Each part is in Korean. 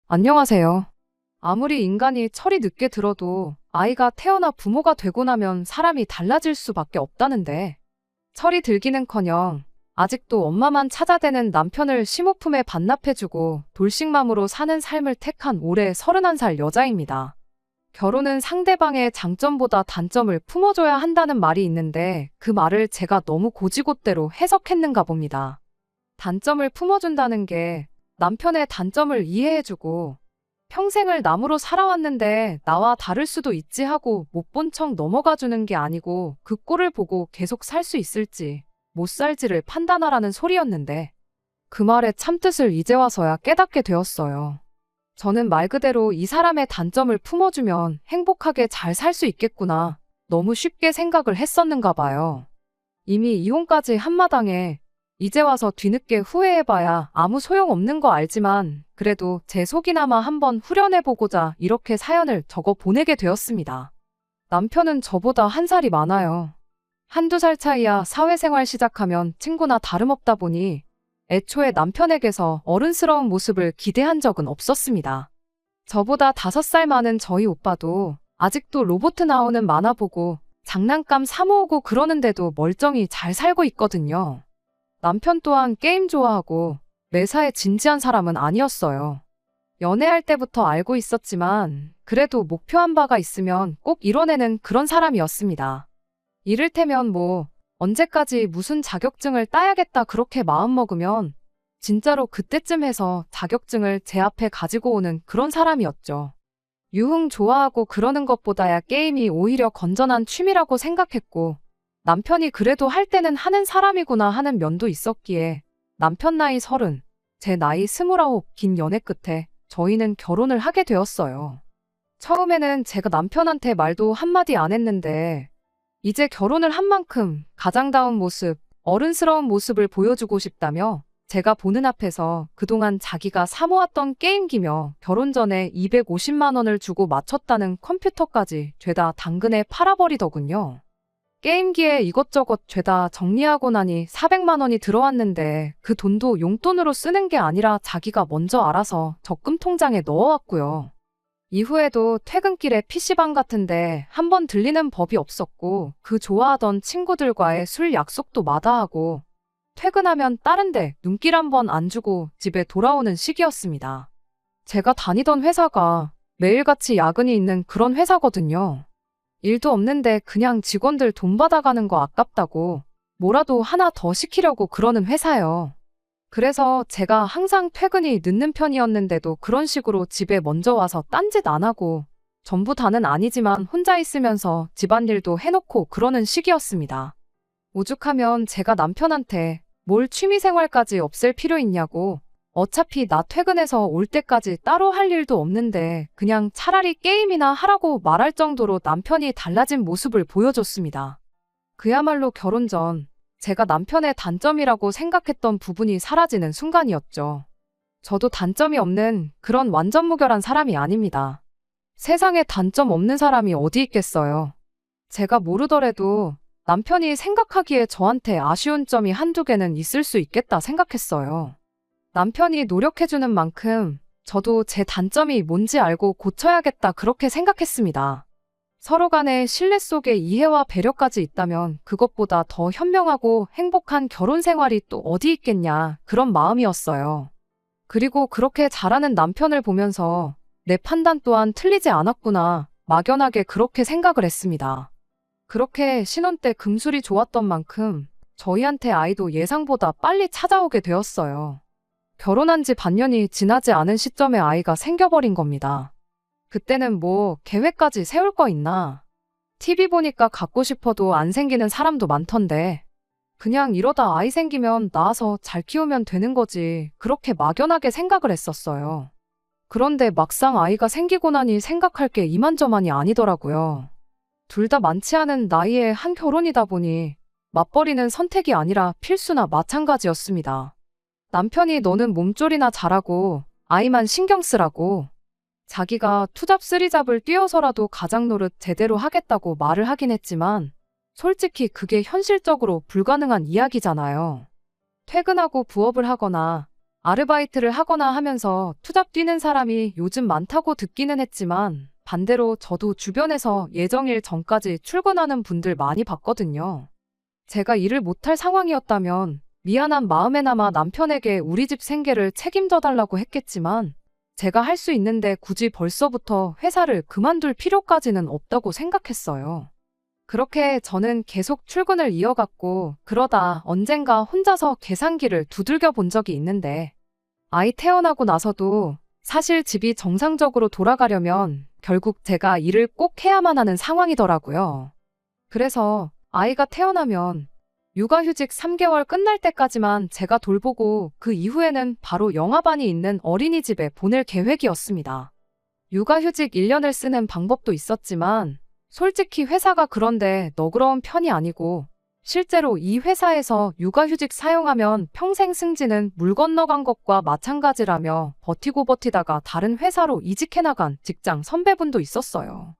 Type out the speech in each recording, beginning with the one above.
안녕하세요. 아무리 인간이 철이 늦게 들어도 아이가 태어나 부모가 되고 나면 사람이 달라질 수밖에 없다는데 철이 들기는커녕 아직도 엄마만 찾아대는 남편을 심호품에 반납해주고 돌싱맘으로 사는 삶을 택한 올해 31살 여자입니다. 결혼은 상대방의 장점보다 단점을 품어줘야 한다는 말이 있는데 그 말을 제가 너무 고지고대로 해석했는가 봅니다. 단점을 품어준다는 게 남편의 단점을 이해해주고 평생을 남으로 살아왔는데 나와 다를 수도 있지 하고 못 본 척 넘어가주는 게 아니고 그 꼴을 보고 계속 살 수 있을지 못 살지를 판단하라는 소리였는데 그 말의 참뜻을 이제 와서야 깨닫게 되었어요. 저는 말 그대로 이 사람의 단점을 품어주면 행복하게 잘 살 수 있겠구나. 너무 쉽게 생각을 했었는가 봐요. 이미 이혼까지 한마당에 이제 와서 뒤늦게 후회해봐야 아무 소용없는 거 알지만 그래도 제 속이나마 한번 후련해보고자 이렇게 사연을 적어 보내게 되었습니다. 남편은 저보다 한 살이 많아요. 한두 살 차이야 사회생활 시작하면 친구나 다름없다 보니 애초에 남편에게서 어른스러운 모습을 기대한 적은 없었습니다. 저보다 5살 많은 저희 오빠도 아직도 로봇 나오는 만화 보고 장난감 사 모으고 그러는데도 멀쩡히 잘 살고 있거든요. 남편 또한 게임 좋아하고 매사에 진지한 사람은 아니었어요. 연애할 때부터 알고 있었지만 그래도 목표한 바가 있으면 꼭 이뤄내는 그런 사람이었습니다. 이를테면 언제까지 무슨 자격증을 따야겠다 그렇게 마음먹으면 진짜로 그때쯤 해서 자격증을 제 앞에 가지고 오는 그런 사람이었죠. 유흥 좋아하고 그러는 것보다야 게임이 오히려 건전한 취미라고 생각했고 남편이 그래도 할 때는 하는 사람이구나 하는 면도 있었기에 남편 나이 30, 제 나이 29 긴 연애 끝에 저희는 결혼을 하게 되었어요. 처음에는 제가 남편한테 말도 한마디 안 했는데 이제 결혼을 한 만큼 가장다운 모습, 어른스러운 모습을 보여주고 싶다며 제가 보는 앞에서 그동안 자기가 사모았던 게임기며 결혼 전에 250만 원을 주고 맞췄다는 컴퓨터까지 죄다 당근에 팔아버리더군요. 게임기에 이것저것 죄다 정리하고 나니 400만 원이 들어왔는데 그 돈도 용돈으로 쓰는 게 아니라 자기가 먼저 알아서 적금 통장에 넣어왔고요. 이후에도 퇴근길에 PC방 같은데 한 번 들리는 법이 없었고 그 좋아하던 친구들과의 술 약속도 마다하고 퇴근하면 다른 데 눈길 한 번 안 주고 집에 돌아오는 시기였습니다. 제가 다니던 회사가 매일같이 야근이 있는 그런 회사거든요. 일도 없는데 그냥 직원들 돈 받아가는 거 아깝다고 뭐라도 하나 더 시키려고 그러는 회사요. 그래서 제가 항상 퇴근이 늦는 편이었는데도 그런 식으로 집에 먼저 와서 딴짓 안 하고 전부 다는 아니지만 혼자 있으면서 집안일도 해놓고 그러는 시기였습니다. 오죽하면 제가 남편한테 뭘 취미생활까지 없앨 필요 있냐고 어차피 나 퇴근해서 올 때까지 따로 할 일도 없는데 그냥 차라리 게임이나 하라고 말할 정도로 남편이 달라진 모습을 보여줬습니다. 그야말로 결혼 전 제가 남편의 단점이라고 생각했던 부분이 사라지는 순간이었죠. 저도 단점이 없는 그런 완전 무결한 사람이 아닙니다. 세상에 단점 없는 사람이 어디 있겠어요. 제가 모르더라도 남편이 생각하기에 저한테 아쉬운 점이 한두 개는 있을 수 있겠다 생각했어요. 남편이 노력해주는 만큼 저도 제 단점이 뭔지 알고 고쳐야겠다 그렇게 생각했습니다. 서로 간의 신뢰 속에 이해와 배려까지 있다면 그것보다 더 현명하고 행복한 결혼 생활이 또 어디 있겠냐 그런 마음이었어요. 그리고 그렇게 잘하는 남편을 보면서 내 판단 또한 틀리지 않았구나 막연하게 그렇게 생각을 했습니다. 그렇게 신혼 때 금술이 좋았던 만큼 저희한테 아이도 예상보다 빨리 찾아오게 되었어요. 결혼한 지 반년이 지나지 않은 시점에 아이가 생겨버린 겁니다. 그때는 계획까지 세울 거 있나? TV 보니까 갖고 싶어도 안 생기는 사람도 많던데 그냥 이러다 아이 생기면 낳아서 잘 키우면 되는 거지 그렇게 막연하게 생각을 했었어요. 그런데 막상 아이가 생기고 나니 생각할 게 이만저만이 아니더라고요. 둘 다 많지 않은 나이에 한 결혼이다 보니 맞벌이는 선택이 아니라 필수나 마찬가지였습니다. 남편이 너는 몸조리나 잘하고 아이만 신경 쓰라고 자기가 투잡 쓰리잡을 뛰어서라도 가장 노릇 제대로 하겠다고 말을 하긴 했지만 솔직히 그게 현실적으로 불가능한 이야기잖아요. 퇴근하고 부업을 하거나 아르바이트를 하거나 하면서 투잡 뛰는 사람이 요즘 많다고 듣기는 했지만 반대로 저도 주변에서 예정일 전까지 출근하는 분들 많이 봤거든요. 제가 일을 못할 상황이었다면 미안한 마음에나마 남편에게 우리 집 생계를 책임져 달라고 했겠지만 제가 할 수 있는데 굳이 벌써부터 회사를 그만둘 필요까지는 없다고 생각했어요. 그렇게 저는 계속 출근을 이어갔고 그러다 언젠가 혼자서 계산기를 두들겨 본 적이 있는데 아이 태어나고 나서도 사실 집이 정상적으로 돌아가려면 결국 제가 일을 꼭 해야만 하는 상황이더라고요. 그래서 아이가 태어나면 육아휴직 3개월 끝날 때까지만 제가 돌보고 그 이후에는 바로 영아반이 있는 어린이집에 보낼 계획이었습니다. 육아휴직 1년을 쓰는 방법도 있었지만 솔직히 회사가 그런데 너그러운 편이 아니고 실제로 이 회사에서 육아휴직 사용하면 평생 승진은 물 건너간 것과 마찬가지라며 버티고 버티다가 다른 회사로 이직해 나간 직장 선배분도 있었어요.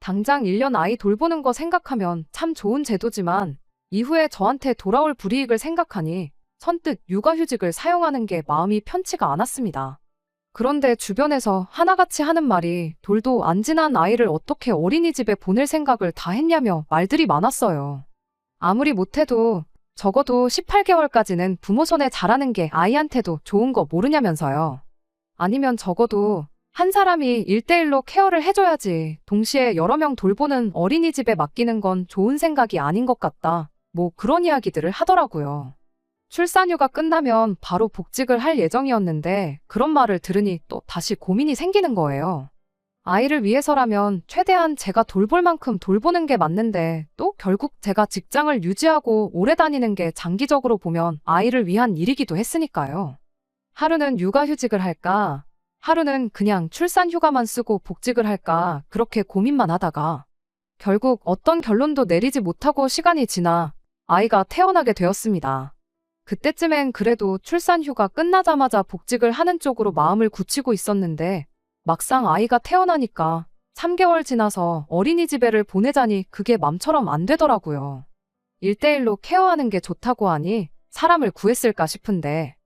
당장 1년 아이 돌보는 거 생각하면 참 좋은 제도지만 이후에 저한테 돌아올 불이익을 생각하니 선뜻 육아휴직을 사용하는 게 마음이 편치가 않았습니다. 그런데 주변에서 하나같이 하는 말이 돌도 안 지난 아이를 어떻게 어린이집에 보낼 생각을 다 했냐며 말들이 많았어요. 아무리 못해도 적어도 18개월까지는 부모 손에 자라는 게 아이한테도 좋은 거 모르냐면서요. 아니면 적어도 한 사람이 1대1로 케어를 해줘야지 동시에 여러 명 돌보는 어린이집에 맡기는 건 좋은 생각이 아닌 것 같다. 뭐 그런 이야기들을 하더라고요. 출산휴가 끝나면 바로 복직을 할 예정이었는데 그런 말을 들으니 또 다시 고민이 생기는 거예요. 아이를 위해서라면 최대한 제가 돌볼 만큼 돌보는 게 맞는데 또 결국 제가 직장을 유지하고 오래 다니는 게 장기적으로 보면 아이를 위한 일이기도 했으니까요. 하루는 육아휴직을 할까? 하루는 그냥 출산휴가만 쓰고 복직을 할까? 그렇게 고민만 하다가 결국 어떤 결론도 내리지 못하고 시간이 지나 아이가 태어나게 되었습니다. 그때쯤엔 그래도 출산휴가 끝나자마자 복직을 하는 쪽으로 마음을 굳히고 있었는데 막상 아이가 태어나니까 3개월 지나서 어린이집에를 보내자니 그게 맘처럼 안 되더라고요. 1대1로 케어하는 게 좋다고 하니 사람을 구했을까 싶은데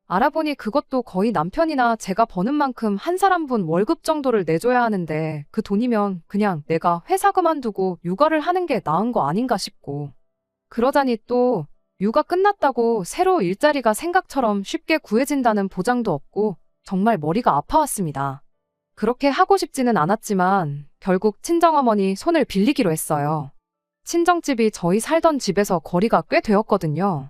알아보니 그것도 거의 남편이나 제가 버는 만큼 한 사람분 월급 정도를 내줘야 하는데 그 돈이면 그냥 내가 회사 그만두고 육아를 하는 게 나은 거 아닌가 싶고 그러자니 또 육아 끝났다고 새로 일자리가 생각처럼 쉽게 구해진다는 보장도 없고 정말 머리가 아파왔습니다. 그렇게 하고 싶지는 않았지만 결국 친정어머니 손을 빌리기로 했어요. 친정집이 저희 살던 집에서 거리가 꽤 되었거든요.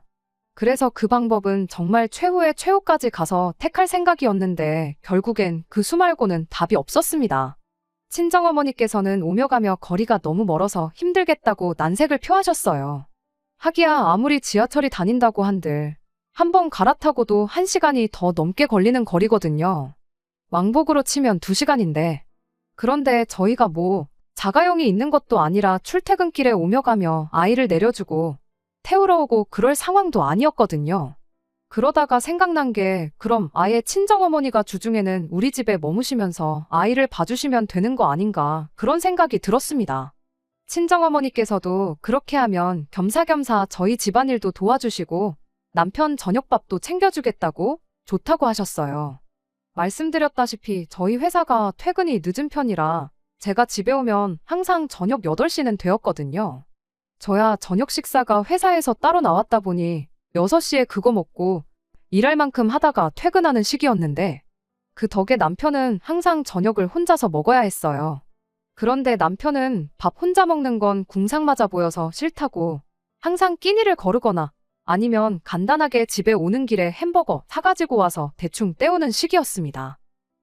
그래서 그 방법은 정말 최후의 최후까지 가서 택할 생각이었는데 결국엔 그 수 말고는 답이 없었습니다. 친정어머니께서는 오며 가며 거리가 너무 멀어서 힘들겠다고 난색을 표하셨어요. 하기야 아무리 지하철이 다닌다고 한들 한 번 갈아타고도 1시간이 더 넘게 걸리는 거리거든요. 왕복으로 치면 2시간인데 그런데 저희가 뭐 자가용이 있는 것도 아니라 출퇴근길에 오며 가며 아이를 내려주고 태우러 오고 그럴 상황도 아니었거든요. 그러다가 생각난 게 그럼 아예 친정어머니가 주중에는 우리 집에 머무시면서 아이를 봐주시면 되는 거 아닌가 그런 생각이 들었습니다. 친정어머니께서도 그렇게 하면 겸사겸사 저희 집안일도 도와주시고 남편 저녁밥도 챙겨주겠다고 좋다고 하셨어요. 말씀드렸다시피 저희 회사가 퇴근이 늦은 편이라 제가 집에 오면 항상 저녁 8시는 되었거든요. 저야 저녁 식사가 회사에서 따로 나왔다 보니 6시에 그거 먹고 일할 만큼 하다가 퇴근하는 시기였는데 그 덕에 남편은 항상 저녁을 혼자서 먹어야 했어요. 그런데 남편은 밥 혼자 먹는 건 궁상맞아 보여서 싫다고 항상 끼니를 거르거나 아니면 간단하게 집에 오는 길에 햄버거 사가지고 와서 대충 때우는 시기였습니다.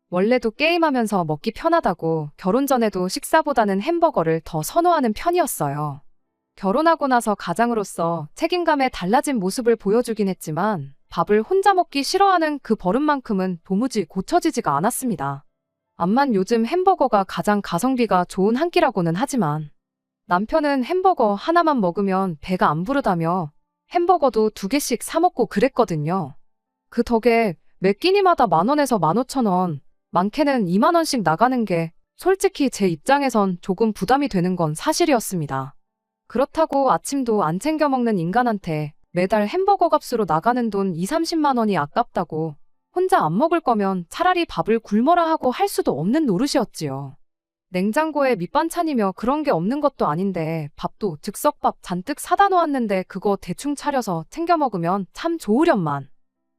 원래도 게임하면서 먹기 편하다고 결혼 전에도 식사보다는 햄버거를 더 선호하는 편이었어요. 결혼하고 나서 가장으로서 책임감에 달라진 모습을 보여주긴 했지만 밥을 혼자 먹기 싫어하는 그 버릇만큼은 도무지 고쳐지지가 않았습니다. 암만 요즘 햄버거가 가장 가성비가 좋은 한 끼라고는 하지만 남편은 햄버거 하나만 먹으면 배가 안 부르다며 햄버거도 2개씩 사 먹고 그랬거든요. 그 덕에 매 끼니마다 10,000원에서 15,000원, 많게는 20,000원씩 나가는 게 솔직히 제 입장에선 조금 부담이 되는 건 사실이었습니다. 그렇다고 아침도 안 챙겨 먹는 인간한테 매달 햄버거 값으로 나가는 돈 20, 30만 원이 아깝다고 혼자 안 먹을 거면 차라리 밥을 굶어라 하고 할 수도 없는 노릇이었지요. 냉장고에 밑반찬이며 그런 게 없는 것도 아닌데 밥도 즉석밥 잔뜩 사다 놓았는데 그거 대충 차려서 챙겨 먹으면 참 좋으련만.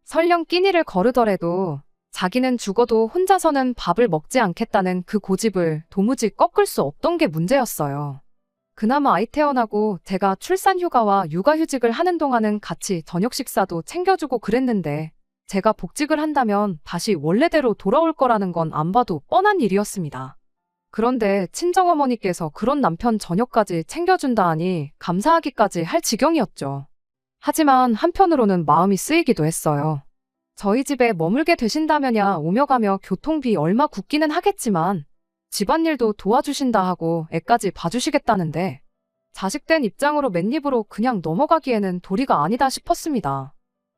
설령 끼니를 거르더라도 자기는 죽어도 혼자서는 밥을 먹지 않겠다는 그 고집을 도무지 꺾을 수 없던 게 문제였어요. 그나마 아이 태어나고 제가 출산 휴가와 육아휴직을 하는 동안은 같이 저녁 식사도 챙겨주고 그랬는데 제가 복직을 한다면 다시 원래대로 돌아올 거라는 건 안 봐도 뻔한 일이었습니다. 그런데 친정어머니께서 그런 남편 저녁까지 챙겨준다 하니 감사하기까지 할 지경이었죠. 하지만 한편으로는 마음이 쓰이기도 했어요. 저희 집에 머물게 되신다면야 오며 가며 교통비 얼마 굳기는 하겠지만 집안일도 도와주신다 하고 애까지 봐주시겠다는데 자식된 입장으로 맨입으로 그냥 넘어가기에는 도리가 아니다 싶었습니다.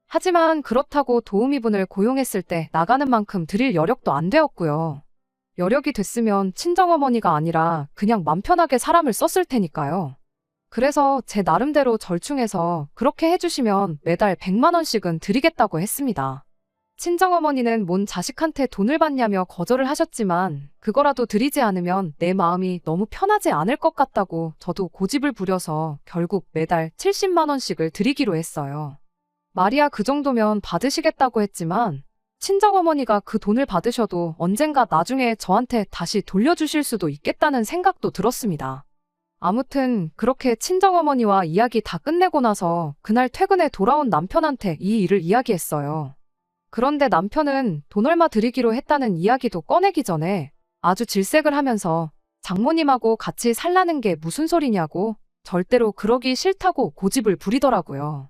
하지만 그렇다고 도우미분을 고용했을 때 나가는 만큼 드릴 여력도 안 되었고요. 여력이 됐으면 친정어머니가 아니라 그냥 맘 편하게 사람을 썼을 테니까요. 그래서 제 나름대로 절충해서 그렇게 해주시면 매달 100만 원씩은 드리겠다고 했습니다. 친정어머니는 뭔 자식한테 돈을 받냐며 거절을 하셨지만 그거라도 드리지 않으면 내 마음이 너무 편하지 않을 것 같다고 저도 고집을 부려서 결국 매달 70만 원씩을 드리기로 했어요. 말이야 그 정도면 받으시겠다고 했지만 친정어머니가 그 돈을 받으셔도 언젠가 나중에 저한테 다시 돌려주실 수도 있겠다는 생각도 들었습니다. 아무튼 그렇게 친정어머니와 이야기 다 끝내고 나서 그날 퇴근에 돌아온 남편한테 이 일을 이야기했어요. 그런데 남편은 돈 얼마 드리기로 했다는 이야기도 꺼내기 전에 아주 질색을 하면서 장모님하고 같이 살라는 게 무슨 소리냐고 절대로 그러기 싫다고 고집을 부리더라고요.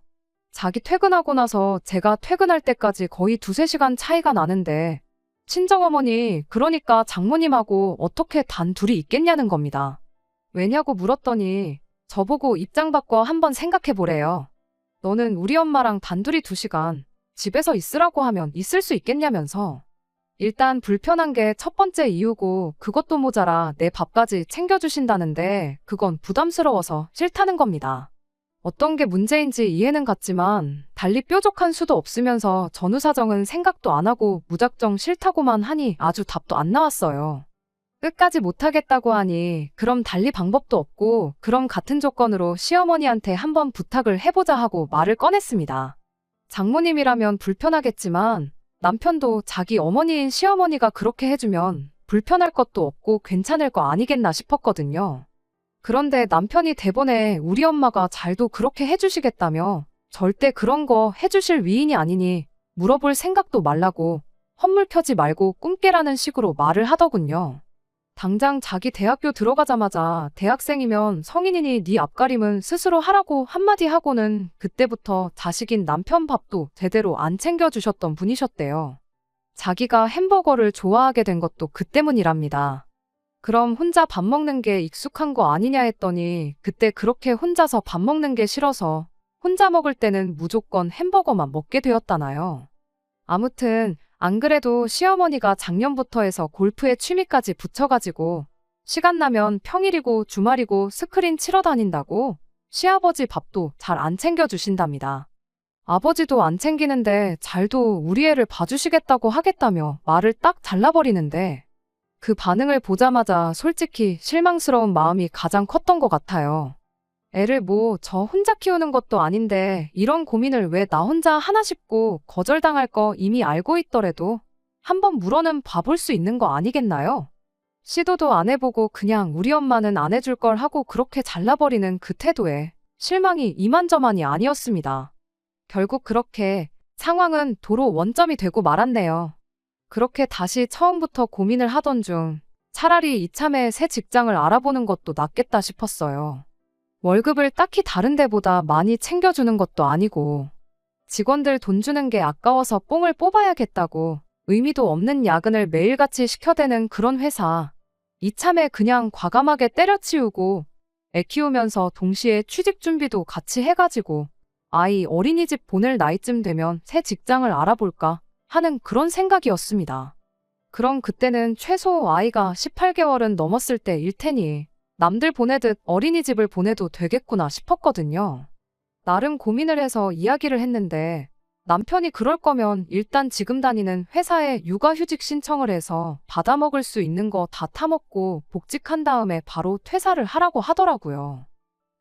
자기 퇴근하고 나서 제가 퇴근할 때까지 거의 2~3시간 차이가 나는데 친정어머니 그러니까 장모님하고 어떻게 단 둘이 있겠냐는 겁니다. 왜냐고 물었더니 저보고 입장 바꿔 한번 생각해보래요. 너는 우리 엄마랑 단둘이 2시간 집에서 있으라고 하면 있을 수 있겠냐면서. 일단 불편한 게 첫 번째 이유고 그것도 모자라 내 밥까지 챙겨주신다는데 그건 부담스러워서 싫다는 겁니다. 어떤 게 문제인지 이해는 갔지만 달리 뾰족한 수도 없으면서 전후 사정은 생각도 안 하고 무작정 싫다고만 하니 아주 답도 안 나왔어요. 끝까지 못하겠다고 하니 그럼 달리 방법도 없고 그럼 같은 조건으로 시어머니한테 한번 부탁을 해보자 하고 말을 꺼냈습니다. 장모님이라면 불편하겠지만 남편도 자기 어머니인 시어머니가 그렇게 해주면 불편할 것도 없고 괜찮을 거 아니겠나 싶었거든요. 그런데 남편이 대번에 우리 엄마가 잘도 그렇게 해주시겠다며 절대 그런 거 해주실 위인이 아니니 물어볼 생각도 말라고 헛물 켜지 말고 꿈 깨라는 식으로 말을 하더군요. 당장 자기 대학교 들어가자마자 대학생이면 성인이니 네 앞가림은 스스로 하라고 한마디 하고는 그때부터 자식인 남편 밥도 제대로 안 챙겨주셨던 분이셨대요. 자기가 햄버거를 좋아하게 된 것도 그 때문이랍니다. 그럼 혼자 밥 먹는 게 익숙한 거 아니냐 했더니 그때 그렇게 혼자서 밥 먹는 게 싫어서 혼자 먹을 때는 무조건 햄버거만 먹게 되었다나요. 아무튼 안 그래도 시어머니가 작년부터 해서 골프에 취미까지 붙여가지고 시간 나면 평일이고 주말이고 스크린 치러 다닌다고 시아버지 밥도 잘 안 챙겨주신답니다. 아버지도 안 챙기는데 잘도 우리 애를 봐주시겠다고 하겠다며 말을 딱 잘라버리는데 그 반응을 보자마자 솔직히 실망스러운 마음이 가장 컸던 것 같아요. 애를 뭐 저 혼자 키우는 것도 아닌데 이런 고민을 왜 나 혼자 하나 싶고 거절당할 거 이미 알고 있더라도 한번 물어는 봐볼 수 있는 거 아니겠나요? 시도도 안 해보고 그냥 우리 엄마는 안 해줄 걸 하고 그렇게 잘라버리는 그 태도에 실망이 이만저만이 아니었습니다. 결국 그렇게 상황은 도로 원점이 되고 말았네요. 그렇게 다시 처음부터 고민을 하던 중 차라리 이참에 새 직장을 알아보는 것도 낫겠다 싶었어요. 월급을 딱히 다른 데보다 많이 챙겨주는 것도 아니고 직원들 돈 주는 게 아까워서 뽕을 뽑아야겠다고 의미도 없는 야근을 매일같이 시켜대는 그런 회사. 이참에 그냥 과감하게 때려치우고 애 키우면서 동시에 취직 준비도 같이 해가지고 아이 어린이집 보낼 나이쯤 되면 새 직장을 알아볼까 하는 그런 생각이었습니다. 그럼 그때는 최소 아이가 18개월은 넘었을 때일 테니 남들 보내듯 어린이집을 보내도 되겠구나 싶었거든요. 나름 고민을 해서 이야기를 했는데 남편이 그럴 거면 일단 지금 다니는 회사에 육아휴직 신청을 해서 받아먹을 수 있는 거 다 타먹고 복직한 다음에 바로 퇴사를 하라고 하더라고요.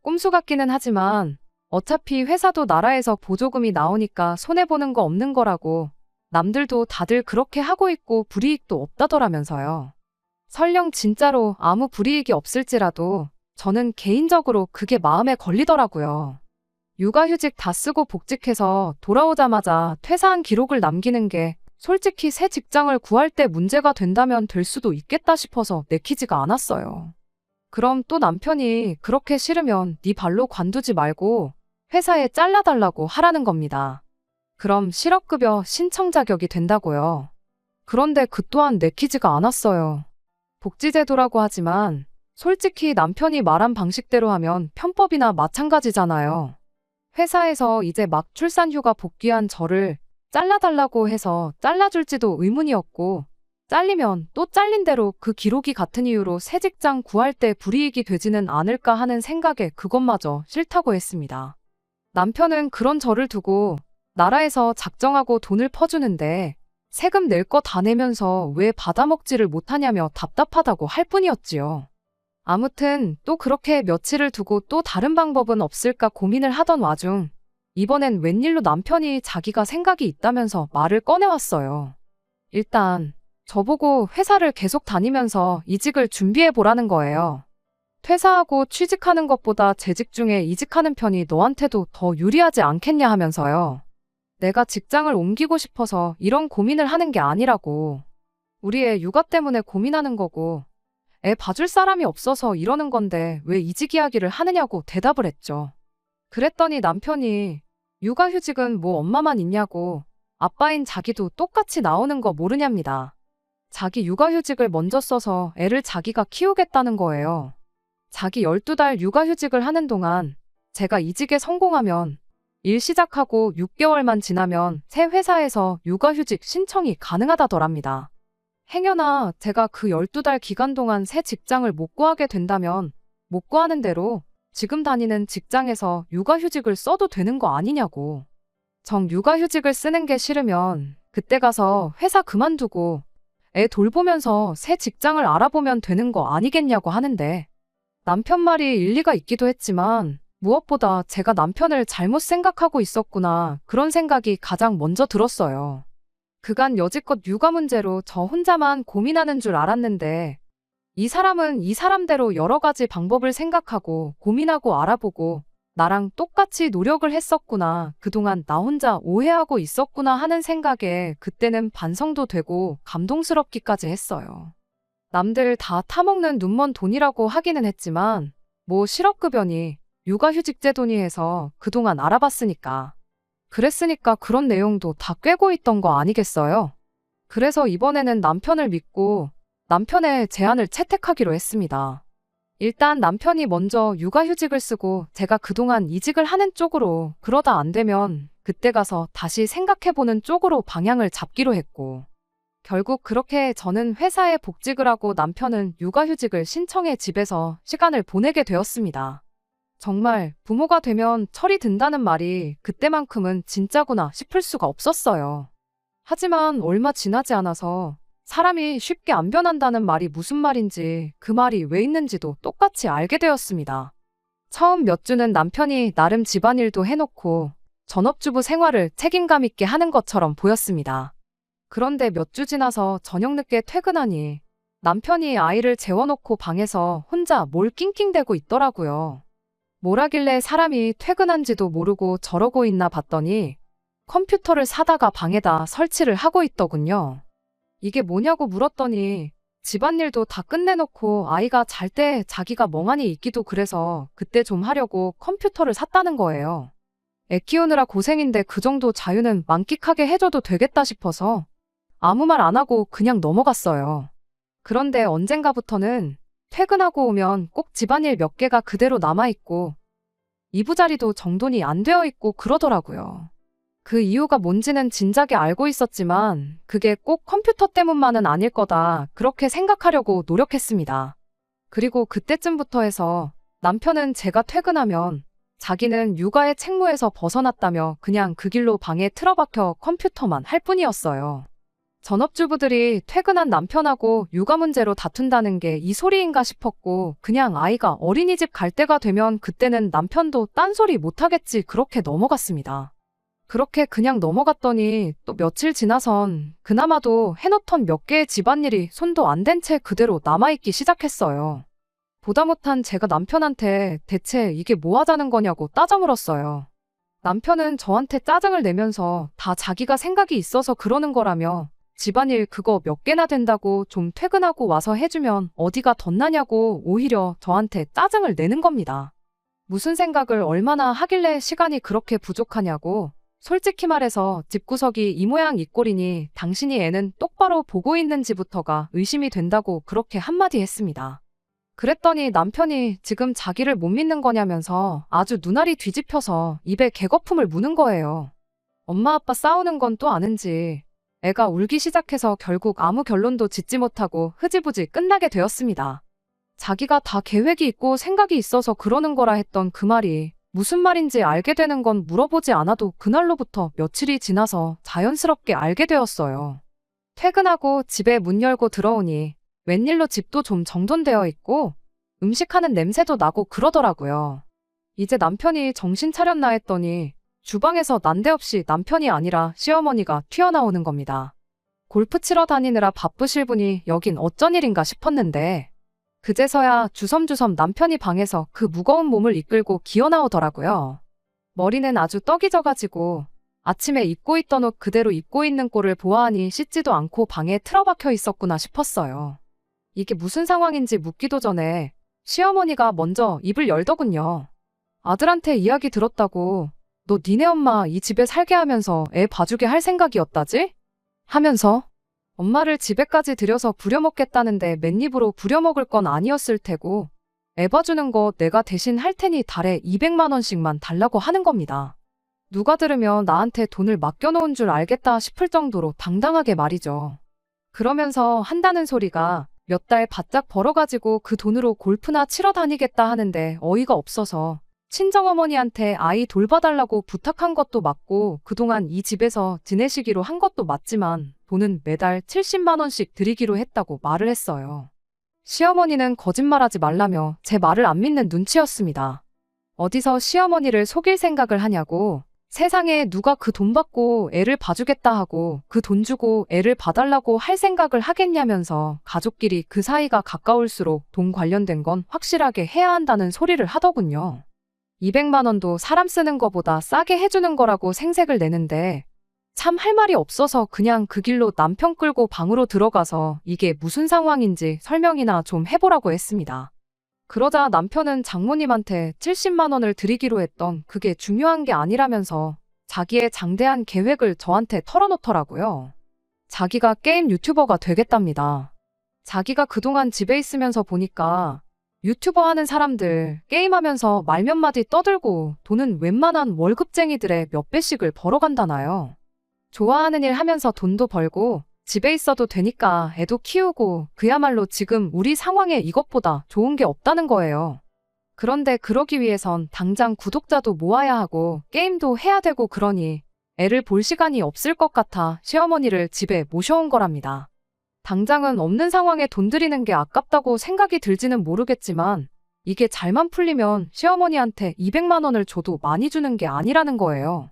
꼼수 같기는 하지만 어차피 회사도 나라에서 보조금이 나오니까 손해보는 거 없는 거라고 남들도 다들 그렇게 하고 있고 불이익도 없다더라면서요. 설령 진짜로 아무 불이익이 없을지라도 저는 개인적으로 그게 마음에 걸리더라고요. 육아휴직 다 쓰고 복직해서 돌아오자마자 퇴사한 기록을 남기는 게 솔직히 새 직장을 구할 때 문제가 된다면 될 수도 있겠다 싶어서 내키지가 않았어요. 그럼 또 남편이 그렇게 싫으면 네 발로 관두지 말고 회사에 잘라달라고 하라는 겁니다. 그럼 실업급여 신청 자격이 된다고요. 그런데 그 또한 내키지가 않았어요. 복지제도라고 하지만 솔직히 남편이 말한 방식대로 하면 편법이나 마찬가지잖아요. 회사에서 이제 막 출산휴가 복귀한 저를 잘라달라고 해서 잘라줄지도 의문이었고, 잘리면 또 잘린 대로 그 기록이 같은 이유로 새 직장 구할 때 불이익이 되지는 않을까 하는 생각에 그것마저 싫다고 했습니다. 남편은 그런 저를 두고 나라에서 작정하고 돈을 퍼주는데 세금 낼 거 다 내면서 왜 받아먹지를 못하냐며 답답하다고 할 뿐이었지요. 아무튼 또 그렇게 며칠을 두고 또 다른 방법은 없을까 고민을 하던 와중 이번엔 웬일로 남편이 자기가 생각이 있다면서 말을 꺼내왔어요. 일단 저보고 회사를 계속 다니면서 이직을 준비해보라는 거예요. 퇴사하고 취직하는 것보다 재직 중에 이직하는 편이 너한테도 더 유리하지 않겠냐 하면서요. 내가 직장을 옮기고 싶어서 이런 고민을 하는 게 아니라고. 우리 애 육아 때문에 고민하는 거고 애 봐줄 사람이 없어서 이러는 건데 왜 이직 이야기를 하느냐고 대답을 했죠. 그랬더니 남편이 육아휴직은 뭐 엄마만 있냐고 아빠인 자기도 똑같이 나오는 거 모르냐입니다. 자기 육아휴직을 먼저 써서 애를 자기가 키우겠다는 거예요. 자기 12달 육아휴직을 하는 동안 제가 이직에 성공하면 일 시작하고 6개월만 지나면 새 회사에서 육아휴직 신청이 가능하다더랍니다. 행여나 제가 그 12달 기간 동안 새 직장을 못 구하게 된다면 못 구하는 대로 지금 다니는 직장에서 육아휴직을 써도 되는 거 아니냐고. 정 육아휴직을 쓰는 게 싫으면 그때 가서 회사 그만두고 애 돌보면서 새 직장을 알아보면 되는 거 아니겠냐고 하는데 남편 말이 일리가 있기도 했지만 무엇보다 제가 남편을 잘못 생각하고 있었구나 그런 생각이 가장 먼저 들었어요. 그간 여지껏 육아 문제로 저 혼자만 고민하는 줄 알았는데 이 사람은 이 사람대로 여러 가지 방법을 생각하고 고민하고 알아보고 나랑 똑같이 노력을 했었구나. 그동안 나 혼자 오해하고 있었구나 하는 생각에 그때는 반성도 되고 감동스럽기까지 했어요. 남들 다 타먹는 눈먼 돈이라고 하기는 했지만 뭐 실업급여니 육아휴직제도니 해서 그동안 알아봤으니까. 그랬으니까 그런 내용도 다 꿰고 있던 거 아니겠어요? 그래서 이번에는 남편을 믿고 남편의 제안을 채택하기로 했습니다. 일단 남편이 먼저 육아휴직을 쓰고 제가 그동안 이직을 하는 쪽으로 그러다 안 되면 그때 가서 다시 생각해보는 쪽으로 방향을 잡기로 했고 결국 그렇게 저는 회사에 복직을 하고 남편은 육아휴직을 신청해 집에서 시간을 보내게 되었습니다. 정말 부모가 되면 철이 든다는 말이 그때만큼은 진짜구나 싶을 수가 없었어요. 하지만 얼마 지나지 않아서 사람이 쉽게 안 변한다는 말이 무슨 말인지 그 말이 왜 있는지도 똑같이 알게 되었습니다. 처음 몇 주는 남편이 나름 집안일도 해놓고 전업주부 생활을 책임감 있게 하는 것처럼 보였습니다. 그런데 몇 주 지나서 저녁 늦게 퇴근하니 남편이 아이를 재워놓고 방에서 혼자 뭘 낑낑대고 있더라고요. 뭘 하길래 사람이 퇴근한지도 모르고 저러고 있나 봤더니 컴퓨터를 사다가 방에다 설치를 하고 있더군요. 이게 뭐냐고 물었더니 집안일도 다 끝내놓고 아이가 잘 때 자기가 멍하니 있기도 그래서 그때 좀 하려고 컴퓨터를 샀다는 거예요. 애 키우느라 고생인데 그 정도 자유는 만끽하게 해줘도 되겠다 싶어서 아무 말 안 하고 그냥 넘어갔어요. 그런데 언젠가부터는 퇴근하고 오면 꼭 집안일 몇 개가 그대로 남아있고 이부자리도 정돈이 안 되어 있고 그러더라고요. 그 이유가 뭔지는 진작에 알고 있었지만 그게 꼭 컴퓨터 때문만은 아닐 거다 그렇게 생각하려고 노력했습니다. 그리고 그때쯤부터 해서 남편은 제가 퇴근하면 자기는 육아의 책무에서 벗어났다며 그냥 그 길로 방에 틀어박혀 컴퓨터만 할 뿐이었어요. 전업주부들이 퇴근한 남편하고 육아 문제로 다툰다는 게 이 소리인가 싶었고 그냥 아이가 어린이집 갈 때가 되면 그때는 남편도 딴소리 못하겠지 그렇게 넘어갔습니다. 그렇게 그냥 넘어갔더니 또 며칠 지나선 그나마도 해놓던 몇 개의 집안일이 손도 안 댄 채 그대로 남아있기 시작했어요. 보다 못한 제가 남편한테 대체 이게 뭐 하자는 거냐고 따져 물었어요. 남편은 저한테 짜증을 내면서 다 자기가 생각이 있어서 그러는 거라며 집안일 그거 몇 개나 된다고 좀 퇴근하고 와서 해주면 어디가 덧나냐고 오히려 저한테 짜증을 내는 겁니다. 무슨 생각을 얼마나 하길래 시간이 그렇게 부족하냐고 솔직히 말해서 집구석이 이 모양 이 꼴이니 당신이 애는 똑바로 보고 있는지부터가 의심이 된다고 그렇게 한마디 했습니다. 그랬더니 남편이 지금 자기를 못 믿는 거냐면서 아주 눈알이 뒤집혀서 입에 개거품을 무는 거예요. 엄마 아빠 싸우는 건 또 아는지 애가 울기 시작해서 결국 아무 결론도 짓지 못하고 흐지부지 끝나게 되었습니다. 자기가 다 계획이 있고 생각이 있어서 그러는 거라 했던 그 말이 무슨 말인지 알게 되는 건 물어보지 않아도 그날로부터 며칠이 지나서 자연스럽게 알게 되었어요. 퇴근하고 집에 문 열고 들어오니 웬일로 집도 좀 정돈되어 있고 음식하는 냄새도 나고 그러더라고요. 이제 남편이 정신 차렸나 했더니 주방에서 난데없이 남편이 아니라 시어머니가 튀어나오는 겁니다. 골프 치러 다니느라 바쁘실 분이 여긴 어쩐 일인가 싶었는데 그제서야 주섬주섬 남편이 방에서 그 무거운 몸을 이끌고 기어나오더라고요. 머리는 아주 떡이 져가지고 아침에 입고 있던 옷 그대로 입고 있는 꼴을 보아하니 씻지도 않고 방에 틀어박혀 있었구나 싶었어요. 이게 무슨 상황인지 묻기도 전에 시어머니가 먼저 입을 열더군요. 아들한테 이야기 들었다고 너 니네 엄마 이 집에 살게 하면서 애 봐주게 할 생각이었다지? 하면서 엄마를 집에까지 들여서 부려먹겠다는데 맨입으로 부려먹을 건 아니었을 테고 애 봐주는 거 내가 대신 할 테니 달에 200만 원씩만 달라고 하는 겁니다. 누가 들으면 나한테 돈을 맡겨놓은 줄 알겠다 싶을 정도로 당당하게 말이죠. 그러면서 한다는 소리가 몇 달 바짝 벌어가지고 그 돈으로 골프나 치러 다니겠다 하는데 어이가 없어서 친정어머니한테 아이 돌봐달라고 부탁한 것도 맞고 그동안 이 집에서 지내시기로 한 것도 맞지만 돈은 매달 70만 원씩 드리기로 했다고 말을 했어요. 시어머니는 거짓말하지 말라며 제 말을 안 믿는 눈치였습니다. 어디서 시어머니를 속일 생각을 하냐고 세상에 누가 그 돈 받고 애를 봐주겠다 하고 그 돈 주고 애를 봐달라고 할 생각을 하겠냐면서 가족끼리 그 사이가 가까울수록 돈 관련된 건 확실하게 해야 한다는 소리를 하더군요. 200만 원도 사람 쓰는 거보다 싸게 해주는 거라고 생색을 내는데 참 할 말이 없어서 그냥 그 길로 남편 끌고 방으로 들어가서 이게 무슨 상황인지 설명이나 좀 해보라고 했습니다. 그러자 남편은 장모님한테 70만 원을 드리기로 했던 그게 중요한 게 아니라면서 자기의 장대한 계획을 저한테 털어놓더라고요. 자기가 게임 유튜버가 되겠답니다. 자기가 그동안 집에 있으면서 보니까 유튜버 하는 사람들 게임하면서 말 몇 마디 떠들고 돈은 웬만한 월급쟁이들의 몇 배씩을 벌어간다나요. 좋아하는 일 하면서 돈도 벌고 집에 있어도 되니까 애도 키우고 그야말로 지금 우리 상황에 이것보다 좋은 게 없다는 거예요. 그런데 그러기 위해선 당장 구독자도 모아야 하고 게임도 해야 되고 그러니 애를 볼 시간이 없을 것 같아 시어머니를 집에 모셔온 거랍니다. 당장은 없는 상황에 돈 들이는 게 아깝다고 생각이 들지는 모르겠지만 이게 잘만 풀리면 시어머니한테 200만 원을 줘도 많이 주는 게 아니라는 거예요.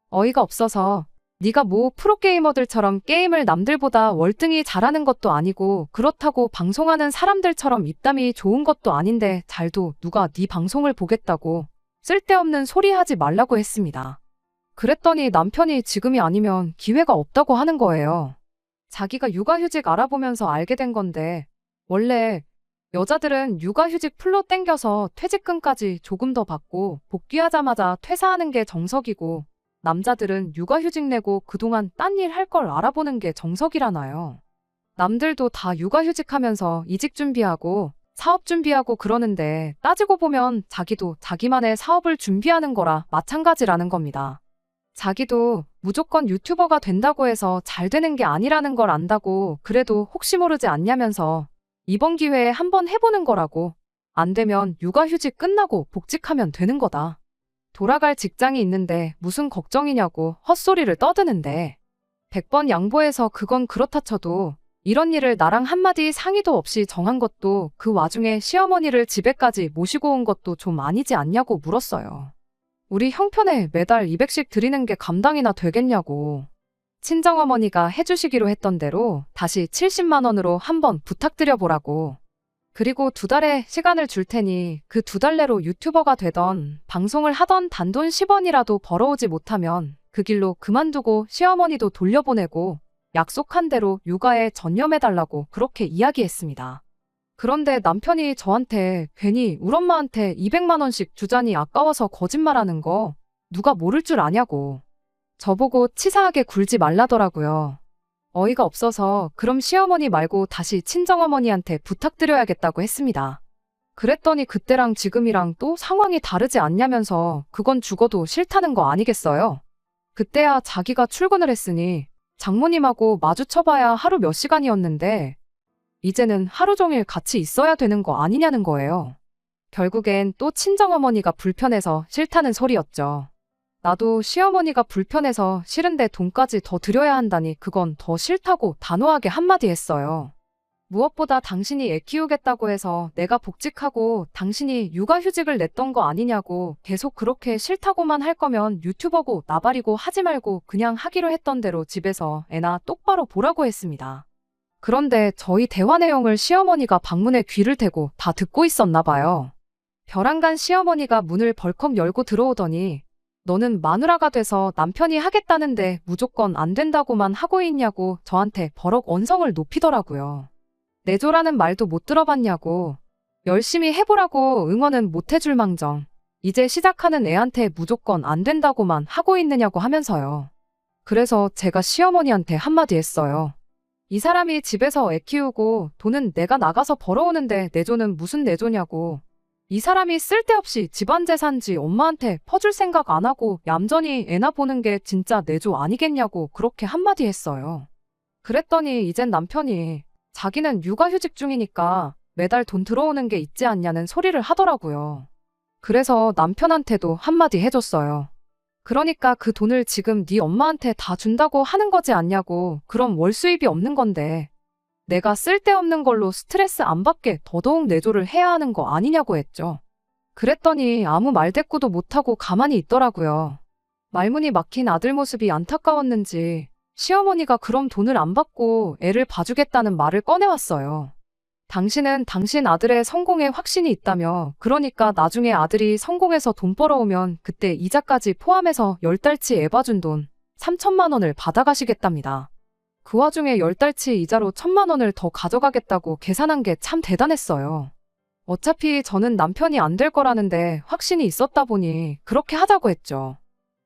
어이가 없어서 네가 뭐 프로게이머들처럼 게임을 남들보다 월등히 잘하는 것도 아니고 그렇다고 방송하는 사람들처럼 입담이 좋은 것도 아닌데 잘도 누가 네 방송을 보겠다고 쓸데없는 소리 하지 말라고 했습니다. 그랬더니 남편이 지금이 아니면 기회가 없다고 하는 거예요. 자기가 육아휴직 알아보면서 알게 된 건데 원래 여자들은 육아휴직 풀로 땡겨서 퇴직금까지 조금 더 받고 복귀하자마자 퇴사하는 게 정석이고 남자들은 육아휴직 내고 그동안 딴 일 할 걸 알아보는 게 정석이라나요. 남들도 다 육아휴직하면서 이직 준비하고 사업 준비하고 그러는데 따지고 보면 자기도 자기만의 사업을 준비하는 거라 마찬가지라는 겁니다. 자기도 무조건 유튜버가 된다고 해서 잘 되는 게 아니라는 걸 안다고 그래도 혹시 모르지 않냐면서 이번 기회에 한번 해보는 거라고 안 되면 육아휴직 끝나고 복직하면 되는 거다. 돌아갈 직장이 있는데 무슨 걱정이냐고 헛소리를 떠드는데 100번 양보해서 그건 그렇다 쳐도 이런 일을 나랑 한마디 상의도 없이 정한 것도 그 와중에 시어머니를 집에까지 모시고 온 것도 좀 아니지 않냐고 물었어요. 우리 형편에 매달 200씩 드리는 게 감당이나 되겠냐고. 친정어머니가 해주시기로 했던 대로 다시 70만 원으로 한번 부탁드려보라고. 그리고 2달의 시간을 줄 테니 그 2달 내로 유튜버가 되던 방송을 하던 단돈 10원이라도 벌어오지 못하면 그 길로 그만두고 시어머니도 돌려보내고 약속한 대로 육아에 전념해달라고 그렇게 이야기했습니다. 그런데 남편이 저한테 괜히 우리 엄마한테 200만 원씩 주자니 아까워서 거짓말하는 거 누가 모를 줄 아냐고. 저보고 치사하게 굴지 말라더라고요. 어이가 없어서 그럼 시어머니 말고 다시 친정어머니한테 부탁드려야겠다고 했습니다. 그랬더니 그때랑 지금이랑 또 상황이 다르지 않냐면서 그건 죽어도 싫다는 거 아니겠어요? 그때야 자기가 출근을 했으니 장모님하고 마주쳐봐야 하루 몇 시간이었는데 이제는 하루 종일 같이 있어야 되는 거 아니냐는 거예요. 결국엔 또 친정어머니가 불편해서 싫다는 소리였죠. 나도 시어머니가 불편해서 싫은데 돈까지 더 드려야 한다니 그건 더 싫다고 단호하게 한마디 했어요. 무엇보다 당신이 애 키우겠다고 해서 내가 복직하고 당신이 육아휴직을 냈던 거 아니냐고 계속 그렇게 싫다고만 할 거면 유튜버고 나발이고 하지 말고 그냥 하기로 했던 대로 집에서 애나 똑바로 보라고 했습니다. 그런데 저희 대화 내용을 시어머니가 방문에 귀를 대고 다 듣고 있었나 봐요. 벼랑간 시어머니가 문을 벌컥 열고 들어오더니 너는 마누라가 돼서 남편이 하겠다는데 무조건 안 된다고만 하고 있냐고 저한테 버럭 언성을 높이더라고요. 내조라는 말도 못 들어봤냐고. 열심히 해보라고 응원은 못 해줄 망정. 이제 시작하는 애한테 무조건 안 된다고만 하고 있느냐고 하면서요. 그래서 제가 시어머니한테 한마디 했어요. 이 사람이 집에서 애 키우고 돈은 내가 나가서 벌어오는데 내조는 무슨 내조냐고. 이 사람이 쓸데없이 집안 재산지 엄마한테 퍼줄 생각 안 하고 얌전히 애나 보는 게 진짜 내조 아니겠냐고 그렇게 한마디 했어요. 그랬더니 이젠 남편이 자기는 육아휴직 중이니까 매달 돈 들어오는 게 있지 않냐는 소리를 하더라고요. 그래서 남편한테도 한마디 해줬어요. 그러니까 그 돈을 지금 네 엄마한테 다 준다고 하는 거지 않냐고. 그럼 월 수입이 없는 건데 내가 쓸데없는 걸로 스트레스 안 받게 더더욱 내조를 해야 하는 거 아니냐고 했죠. 그랬더니 아무 말대꾸도 못하고 가만히 있더라고요. 말문이 막힌 아들 모습이 안타까웠는지 시어머니가 그럼 돈을 안 받고 애를 봐주겠다는 말을 꺼내왔어요. 당신은 당신 아들의 성공에 확신이 있다며 그러니까 나중에 아들이 성공해서 돈 벌어오면 그때 이자까지 포함해서 10달치 애 봐준 돈 3천만 원을 받아가시겠답니다. 그 와중에 10달치 이자로 1,000만 원을 더 가져가겠다고 계산한 게 참 대단했어요. 어차피 저는 남편이 안 될 거라는데 확신이 있었다 보니 그렇게 하자고 했죠.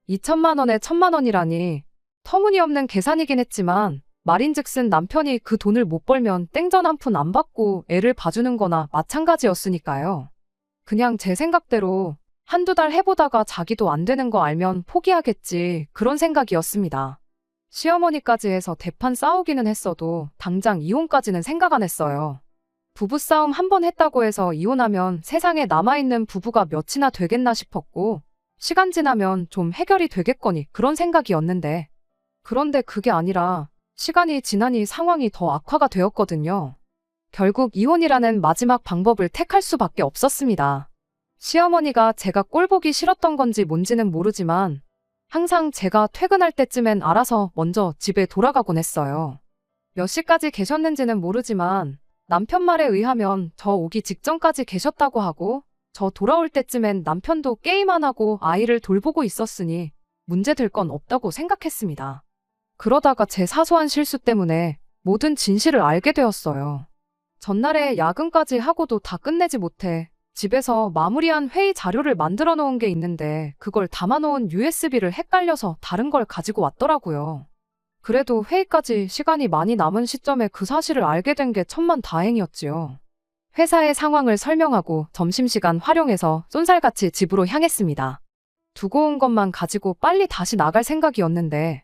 2천만 원에 1,000만 원이라니 터무니없는 계산이긴 했지만 말인즉슨 남편이 그 돈을 못 벌면 땡전 한 푼 안 받고 애를 봐주는 거나 마찬가지였으니까요. 그냥 제 생각대로 한두 달 해보다가 자기도 안 되는 거 알면 포기하겠지 그런 생각이었습니다. 시어머니까지 해서 대판 싸우기는 했어도 당장 이혼까지는 생각 안 했어요. 부부싸움 한 번 했다고 해서 이혼하면 세상에 남아있는 부부가 몇이나 되겠나 싶었고 시간 지나면 좀 해결이 되겠거니 그런 생각이었는데 그런데 그게 아니라 시간이 지나니 상황이 더 악화가 되었거든요. 결국 이혼이라는 마지막 방법을 택할 수밖에 없었습니다. 시어머니가 제가 꼴보기 싫었던 건지 뭔지는 모르지만 항상 제가 퇴근할 때쯤엔 알아서 먼저 집에 돌아가곤 했어요. 몇 시까지 계셨는지는 모르지만 남편 말에 의하면 저 오기 직전까지 계셨다고 하고 저 돌아올 때쯤엔 남편도 게임 안 하고 아이를 돌보고 있었으니 문제될 건 없다고 생각했습니다. 그러다가 제 사소한 실수 때문에 모든 진실을 알게 되었어요. 전날에 야근까지 하고도 다 끝내지 못해 집에서 마무리한 회의 자료를 만들어 놓은 게 있는데 그걸 담아놓은 USB를 헷갈려서 다른 걸 가지고 왔더라고요. 그래도 회의까지 시간이 많이 남은 시점에 그 사실을 알게 된 게 천만다행이었지요. 회사의 상황을 설명하고 점심시간 활용해서 쏜살같이 집으로 향했습니다. 두고 온 것만 가지고 빨리 다시 나갈 생각이었는데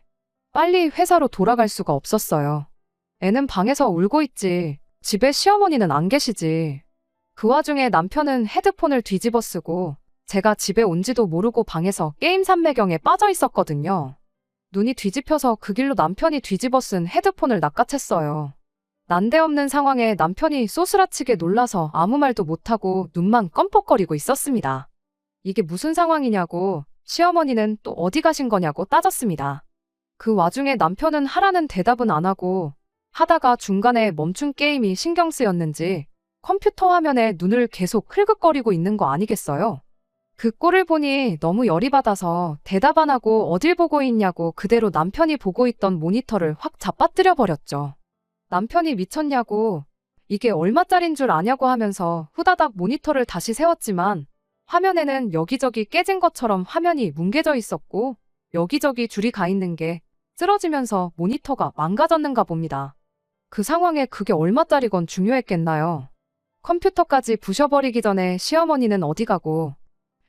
빨리 회사로 돌아갈 수가 없었어요. 애는 방에서 울고 있지. 집에 시어머니는 안 계시지. 그 와중에 남편은 헤드폰을 뒤집어 쓰고 제가 집에 온지도 모르고 방에서 게임 삼매경에 빠져 있었거든요. 눈이 뒤집혀서 그 길로 남편이 뒤집어 쓴 헤드폰을 낚아챘어요. 난데없는 상황에 남편이 쏘스라치게 놀라서 아무 말도 못하고 눈만 껌뻑거리고 있었습니다. 이게 무슨 상황이냐고 시어머니는 또 어디 가신 거냐고 따졌습니다. 그 와중에 남편은 하라는 대답은 안 하고 하다가 중간에 멈춘 게임이 신경 쓰였는지 컴퓨터 화면에 눈을 계속 흘긋거리고 있는 거 아니겠어요? 그 꼴을 보니 너무 열이 받아서 대답 안 하고 어딜 보고 있냐고 그대로 남편이 보고 있던 모니터를 확 잡아뜨려 버렸죠. 남편이 미쳤냐고 이게 얼마짜린 줄 아냐고 하면서 후다닥 모니터를 다시 세웠지만 화면에는 여기저기 깨진 것처럼 화면이 뭉개져 있었고 여기저기 줄이 가 있는 게 쓰러지면서 모니터가 망가졌는가 봅니다. 그 상황에 그게 얼마짜리건 중요했겠나요? 컴퓨터까지 부셔버리기 전에 시어머니는 어디 가고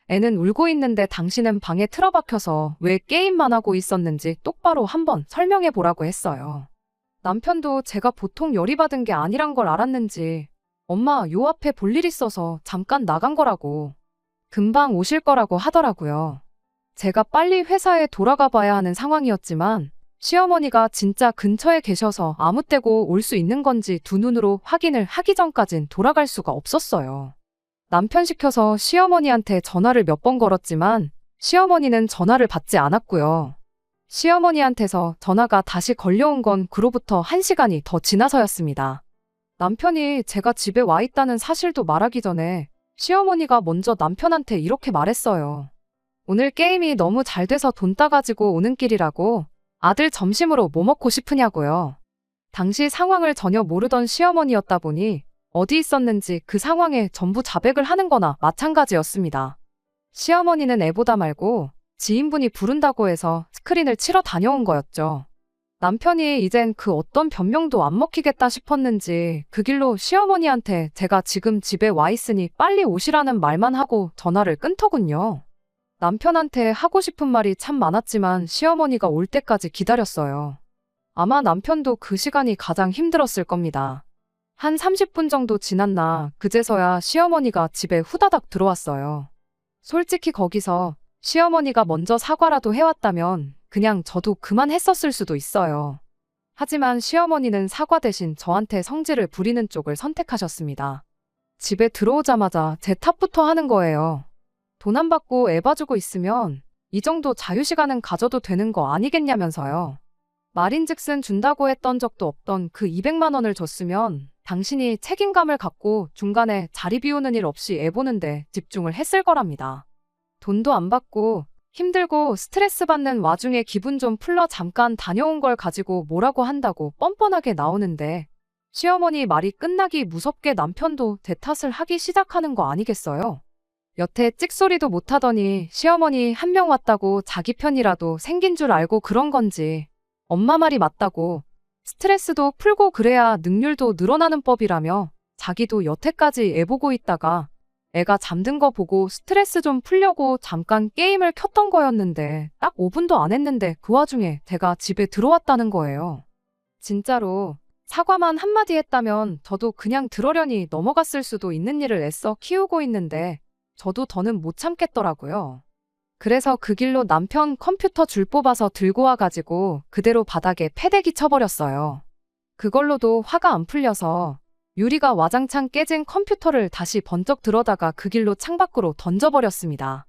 애는 울고 있는데 당신은 방에 틀어박혀서 왜 게임만 하고 있었는지 똑바로 한번 설명해 보라고 했어요. 남편도 제가 보통 열이 받은 게 아니란 걸 알았는지 엄마 요 앞에 볼 일 있어서 잠깐 나간 거라고 금방 오실 거라고 하더라고요. 제가 빨리 회사에 돌아가 봐야 하는 상황이었지만 시어머니가 진짜 근처에 계셔서 아무 때고 올 수 있는 건지 두 눈으로 확인을 하기 전까진 돌아갈 수가 없었어요. 남편 시켜서 시어머니한테 전화를 몇 번 걸었지만 시어머니는 전화를 받지 않았고요. 시어머니한테서 전화가 다시 걸려온 건 그로부터 1시간이 더 지나서였습니다. 남편이 제가 집에 와 있다는 사실도 말하기 전에 시어머니가 먼저 남편한테 이렇게 말했어요. 오늘 게임이 너무 잘 돼서 돈 따가지고 오는 길이라고 아들 점심으로 뭐 먹고 싶으냐고요. 당시 상황을 전혀 모르던 시어머니였다 보니 어디 있었는지 그 상황에 전부 자백을 하는 거나 마찬가지였습니다. 시어머니는 애보다 말고 지인분이 부른다고 해서 스크린을 치러 다녀온 거였죠. 남편이 이젠 그 어떤 변명도 안 먹히겠다 싶었는지 그 길로 시어머니한테 제가 지금 집에 와 있으니 빨리 오시라는 말만 하고 전화를 끊더군요. 남편한테 하고 싶은 말이 참 많았지만 시어머니가 올 때까지 기다렸어요. 아마 남편도 그 시간이 가장 힘들었을 겁니다. 한 30분 정도 지났나 그제서야 시어머니가 집에 후다닥 들어왔어요. 솔직히 거기서 시어머니가 먼저 사과라도 해왔다면 그냥 저도 그만했었을 수도 있어요. 하지만 시어머니는 사과 대신 저한테 성질을 부리는 쪽을 선택하셨습니다. 집에 들어오자마자 제 탓부터 하는 거예요. 돈 안 받고 애 봐주고 있으면 이 정도 자유시간은 가져도 되는 거 아니겠냐면서요. 말인즉슨 준다고 했던 적도 없던 그 200만 원을 줬으면 당신이 책임감을 갖고 중간에 자리 비우는 일 없이 애 보는데 집중을 했을 거랍니다. 돈도 안 받고 힘들고 스트레스 받는 와중에 기분 좀 풀러 잠깐 다녀온 걸 가지고 뭐라고 한다고 뻔뻔하게 나오는데 시어머니 말이 끝나기 무섭게 남편도 제 탓을 하기 시작하는 거 아니겠어요? 여태 찍소리도 못하더니 시어머니 한 명 왔다고 자기 편이라도 생긴 줄 알고 그런 건지 엄마 말이 맞다고 스트레스도 풀고 그래야 능률도 늘어나는 법이라며 자기도 여태까지 애 보고 있다가 애가 잠든 거 보고 스트레스 좀 풀려고 잠깐 게임을 켰던 거였는데 딱 5분도 안 했는데 그 와중에 제가 집에 들어왔다는 거예요. 진짜로 사과만 한마디 했다면 저도 그냥 들어려니 넘어갔을 수도 있는 일을 애써 키우고 있는데 저도 더는 못 참겠더라고요. 그래서 그 길로 남편 컴퓨터 줄 뽑아서 들고 와가지고 그대로 바닥에 패대기 쳐버렸어요. 그걸로도 화가 안 풀려서 유리가 와장창 깨진 컴퓨터를 다시 번쩍 들어다가 그 길로 창밖으로 던져버렸습니다.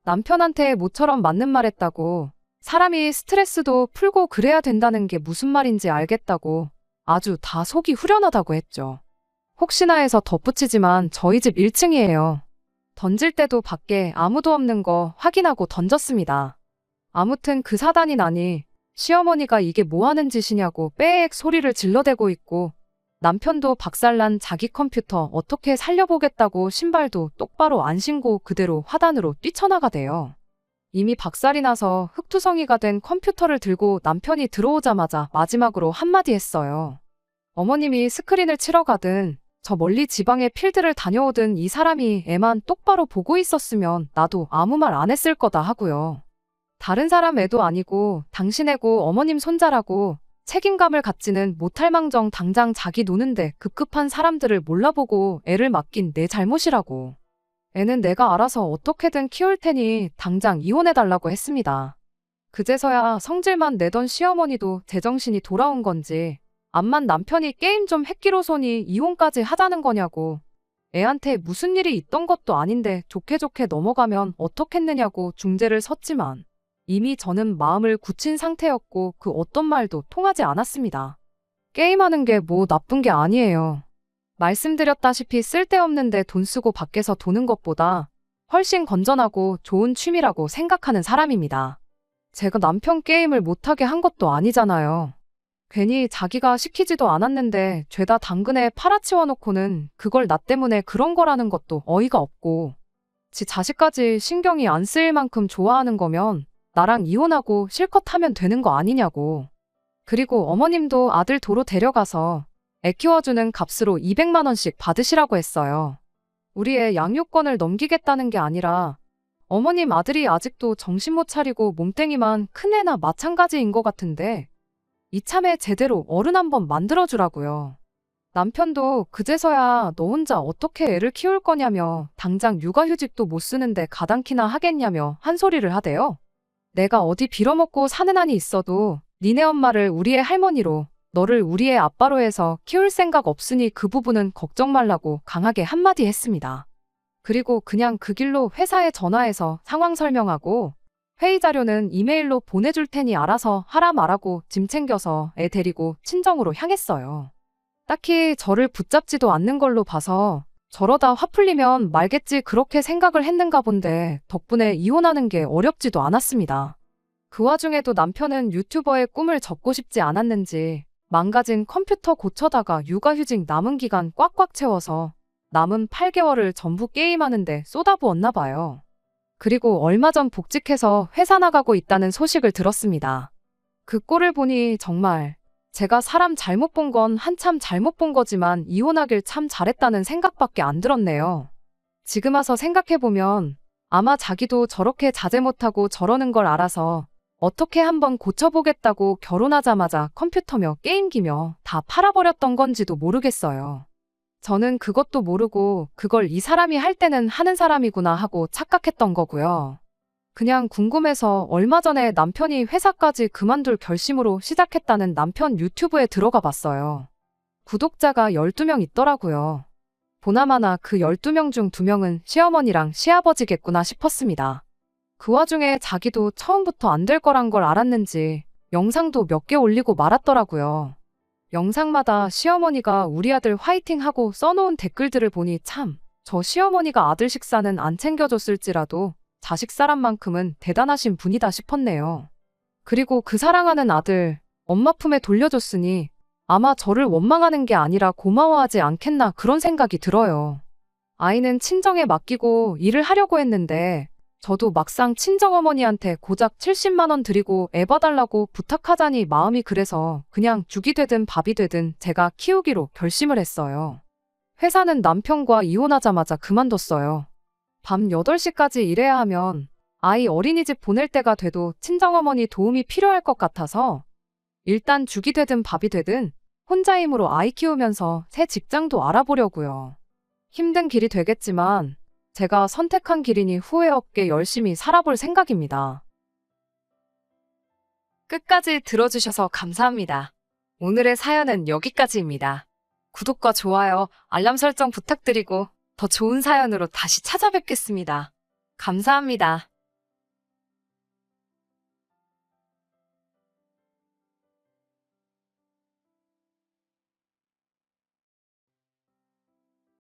남편한테 모처럼 맞는 말 했다고 사람이 스트레스도 풀고 그래야 된다는 게 무슨 말인지 알겠다고 아주 다 속이 후련하다고 했죠. 혹시나 해서 덧붙이지만 저희 집 1층이에요. 던질 때도 밖에 아무도 없는 거 확인하고 던졌습니다. 아무튼 그 사단이 나니 시어머니가 이게 뭐 하는 짓이냐고 빼액 소리를 질러대고 있고 남편도 박살난 자기 컴퓨터 어떻게 살려보겠다고 신발도 똑바로 안 신고 그대로 화단으로 뛰쳐나가대요. 이미 박살이 나서 흙투성이가 된 컴퓨터를 들고 남편이 들어오자마자 마지막으로 한마디 했어요. 어머님이 스크린을 치러 가든 저 멀리 지방에 필드를 다녀오든 이 사람이 애만 똑바로 보고 있었으면 나도 아무 말 안 했을 거다 하고요. 다른 사람 애도 아니고 당신 애고 어머님 손자라고 책임감을 갖지는 못할 망정 당장 자기 노는데 급급한 사람들을 몰라보고 애를 맡긴 내 잘못이라고. 애는 내가 알아서 어떻게든 키울 테니 당장 이혼해달라고 했습니다. 그제서야 성질만 내던 시어머니도 제정신이 돌아온 건지 암만 남편이 게임 좀 했기로서니 이혼까지 하자는 거냐고, 애한테 무슨 일이 있던 것도 아닌데 좋게 좋게 넘어가면 어떻겠느냐고 중재를 섰지만 이미 저는 마음을 굳힌 상태였고 그 어떤 말도 통하지 않았습니다. 게임하는 게 뭐 나쁜 게 아니에요. 말씀드렸다시피 쓸데없는데 돈 쓰고 밖에서 도는 것보다 훨씬 건전하고 좋은 취미라고 생각하는 사람입니다. 제가 남편 게임을 못하게 한 것도 아니잖아요. 괜히 자기가 시키지도 않았는데 죄다 당근에 팔아치워놓고는 그걸 나 때문에 그런 거라는 것도 어이가 없고, 지 자식까지 신경이 안 쓰일 만큼 좋아하는 거면 나랑 이혼하고 실컷 하면 되는 거 아니냐고. 그리고 어머님도 아들 도로 데려가서 애 키워주는 값으로 200만 원씩 받으시라고 했어요. 우리 애 양육권을 넘기겠다는 게 아니라 어머님 아들이 아직도 정신 못 차리고 몸땡이만 큰 애나 마찬가지인 것 같은데 이참에 제대로 어른 한번 만들어주라고요. 남편도 그제서야 너 혼자 어떻게 애를 키울 거냐며 당장 육아휴직도 못 쓰는데 가당키나 하겠냐며 한 소리를 하대요. 내가 어디 빌어먹고 사는 한이 있어도 니네 엄마를 우리의 할머니로, 너를 우리의 아빠로 해서 키울 생각 없으니 그 부분은 걱정 말라고 강하게 한마디 했습니다. 그리고 그냥 그 길로 회사에 전화해서 상황 설명하고 회의 자료는 이메일로 보내줄 테니 알아서 하라 말하고 짐 챙겨서 애 데리고 친정으로 향했어요. 딱히 저를 붙잡지도 않는 걸로 봐서 저러다 화 풀리면 말겠지 그렇게 생각을 했는가 본데 덕분에 이혼하는 게 어렵지도 않았습니다. 그 와중에도 남편은 유튜버의 꿈을 접고 싶지 않았는지 망가진 컴퓨터 고쳐다가 육아휴직 남은 기간 꽉꽉 채워서 남은 8개월을 전부 게임하는데 쏟아부었나 봐요. 그리고 얼마 전 복직해서 회사 나가고 있다는 소식을 들었습니다. 그 꼴을 보니 정말 제가 사람 잘못 본 건 한참 잘못 본 거지만 이혼하길 참 잘했다는 생각밖에 안 들었네요. 지금 와서 생각해보면 아마 자기도 저렇게 자제 못하고 저러는 걸 알아서 어떻게 한번 고쳐보겠다고 결혼하자마자 컴퓨터며 게임기며 다 팔아버렸던 건지도 모르겠어요. 저는 그것도 모르고 그걸 이 사람이 할 때는 하는 사람이구나 하고 착각했던 거고요. 그냥 궁금해서 얼마 전에 남편이 회사까지 그만둘 결심으로 시작했다는 남편 유튜브에 들어가 봤어요. 구독자가 12명 있더라고요. 보나마나 그 12명 중 2명은 시어머니랑 시아버지겠구나 싶었습니다. 그 와중에 자기도 처음부터 안 될 거란 걸 알았는지 영상도 몇 개 올리고 말았더라고요. 영상마다 시어머니가 우리 아들 화이팅 하고 써놓은 댓글들을 보니 참, 저 시어머니가 아들 식사는 안 챙겨줬을지라도 자식 사람만큼은 대단하신 분이다 싶었네요. 그리고 그 사랑하는 아들, 엄마 품에 돌려줬으니 아마 저를 원망하는 게 아니라 고마워하지 않겠나 그런 생각이 들어요. 아이는 친정에 맡기고 일을 하려고 했는데 저도 막상 친정어머니한테 고작 70만 원 드리고 애 봐달라고 부탁하자니 마음이 그래서 그냥 죽이 되든 밥이 되든 제가 키우기로 결심을 했어요. 회사는 남편과 이혼하자마자 그만뒀어요. 밤 8시까지 일해야 하면 아이 어린이집 보낼 때가 돼도 친정어머니 도움이 필요할 것 같아서 일단 죽이 되든 밥이 되든 혼자 힘으로 아이 키우면서 새 직장도 알아보려고요. 힘든 길이 되겠지만 제가 선택한 길이니 후회 없게 열심히 살아볼 생각입니다. 끝까지 들어주셔서 감사합니다. 오늘의 사연은 여기까지입니다. 구독과 좋아요, 알람 설정 부탁드리고 더 좋은 사연으로 다시 찾아뵙겠습니다. 감사합니다.